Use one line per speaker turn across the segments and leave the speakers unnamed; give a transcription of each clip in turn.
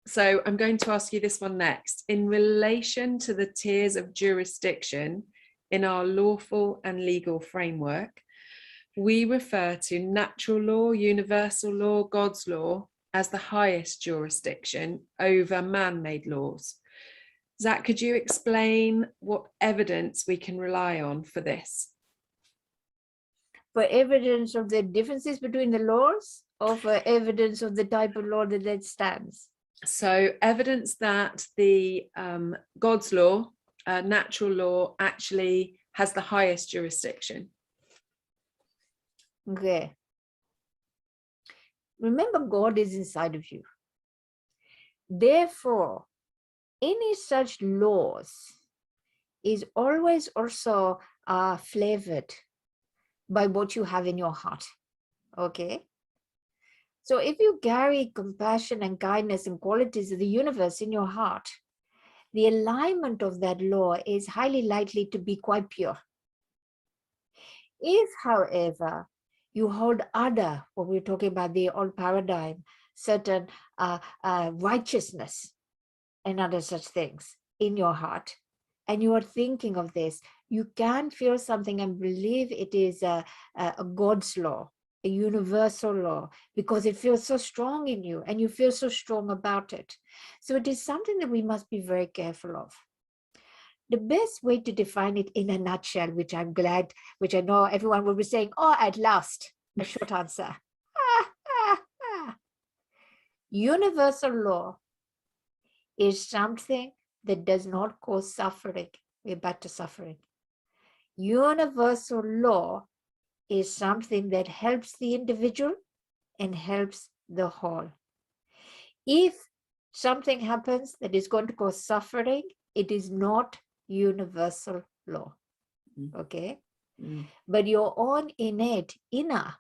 So I'm going to ask you this one next. In relation to the tiers of jurisdiction in our lawful and legal framework, we refer to natural law, universal law, God's law as the highest jurisdiction over man-made laws. Zach, could you explain what evidence we can rely on for this?
For evidence of the differences between the laws, or for evidence of the type of law that stands?
So evidence that the God's law, natural law, actually has the highest jurisdiction.
Okay. Remember, God is inside of you. Therefore, any such laws is always also flavored by what you have in your heart. Okay. So if you carry compassion and kindness and qualities of the universe in your heart, the alignment of that law is highly likely to be quite pure. If, however, you hold other, what we're talking about, the old paradigm, certain righteousness and other such things in your heart, and you are thinking of this, you can feel something and believe it is a God's law, a universal law, because it feels so strong in you and you feel so strong about it. So it is something that we must be very careful of. The best way to define it in a nutshell, which I'm glad, which I know everyone will be saying, oh, at last, a short answer. Universal law is something that does not cause suffering. We're back to suffering. Universal law is something that helps the individual and helps the whole. If something happens that is going to cause suffering, it is not universal law. Okay? But your own innate, inner,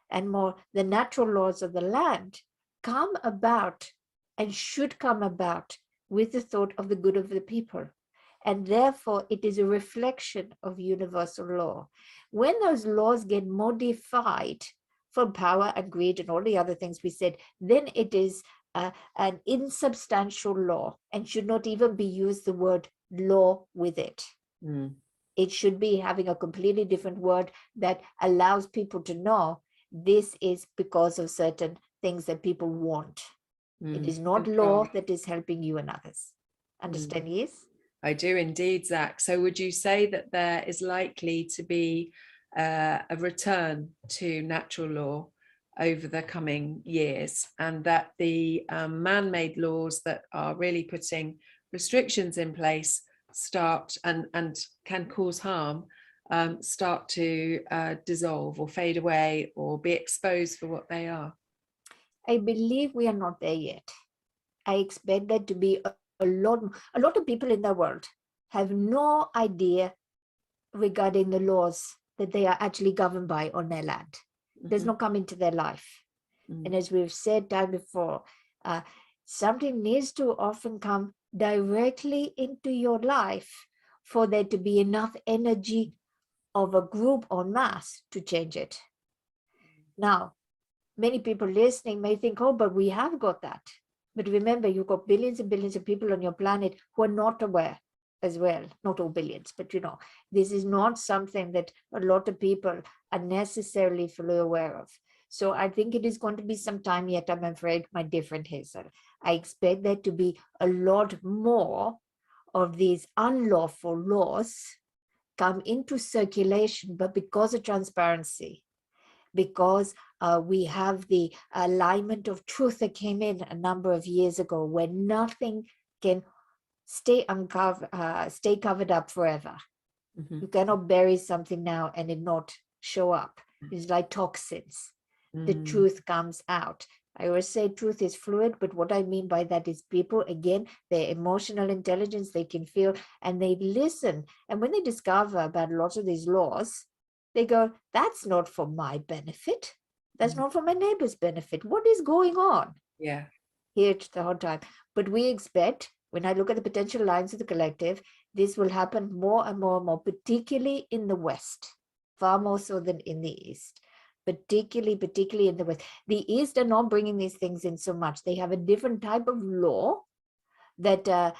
and more the natural laws of the land come about and should come about with the thought of the good of the people. And therefore, it is a reflection of universal law. When those laws get modified for power and greed and all the other things we said, then it is an insubstantial law and should not even be used the word law with it. It should be having a completely different word that allows people to know this is because of certain things that people want. It is not law that is helping you and others. Understand, yes?
I do indeed, Zach. So would you say that there is likely to be a return to natural law over the coming years, and that the man-made laws that are really putting restrictions in place start and can cause harm, start to dissolve or fade away or be exposed for what they are?
I believe we are not there yet. I expect that to be a lot of people in the world have no idea regarding the laws that they are actually governed by on their land. Does not come into their life. And as we've said time before, something needs to often come directly into your life for there to be enough energy of a group en masse to change it. Now, many people listening may think, oh, but we have got that. But remember, you've got billions and billions of people on your planet who are not aware as well. Not all billions, but this is not something that a lot of people are necessarily fully aware of. So I think it is going to be some time yet, I'm afraid, my dear friend Hazel. I expect there to be a lot more of these unlawful laws come into circulation, but because of transparency, because we have the alignment of truth that came in a number of years ago, where nothing can stay covered up forever. You cannot bury something now and it not show up. It's like toxins. The truth comes out. I always say truth is fluid, but what I mean by that is people, again, their emotional intelligence, they can feel and they listen. And when they discover about lots of these laws, they go, that's not for my benefit. That's not for my neighbor's benefit. What is going on?
Yeah.
Here the whole time. But we expect, when I look at the potential lines of the collective, this will happen more and more and more, particularly in the West, far more so than in the East. particularly in the West. The East are not bringing these things in so much. They have a different type of law that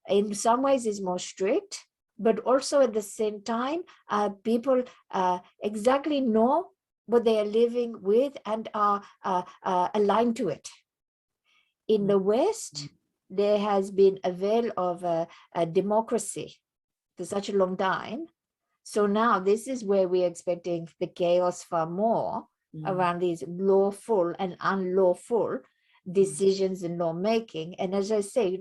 in some ways is more strict, but also at the same time, people exactly know what they are living with and are aligned to it. In the West, there has been a veil of a democracy for such a long time. So now this is where we're expecting the chaos far more around these lawful and unlawful decisions in lawmaking. And as I say,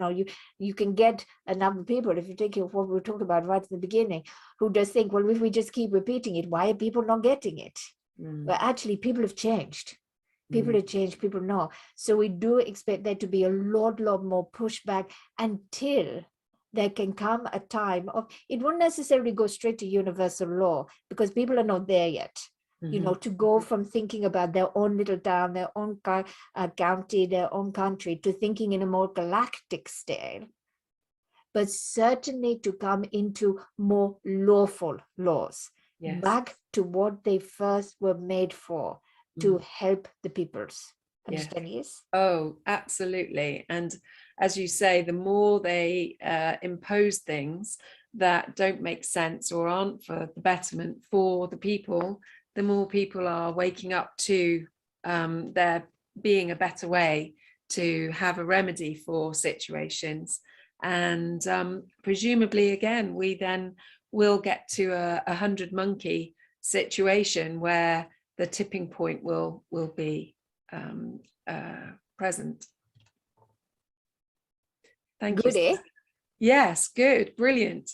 you can get a number of people, if you take what we talked about right in the beginning, who just think, well, if we just keep repeating it, why are people not getting it? Well, actually, people have changed. People have changed, people know. So we do expect there to be a lot more pushback until there can come a time of, it won't necessarily go straight to universal law because people are not there yet. To go from thinking about their own little town, their own county, their own country, to thinking in a more galactic scale, but certainly to come into more lawful laws, back to what they first were made for, to help the peoples. Understand? Yes.
Oh, absolutely. And as you say, the more they impose things that don't make sense or aren't for the betterment for the people, the more people are waking up to there being a better way to have a remedy for situations. And presumably, again, we then will get to a 100-monkey situation where the tipping point will be present. Thank
Good,
you.
eh?
Yes, good, brilliant.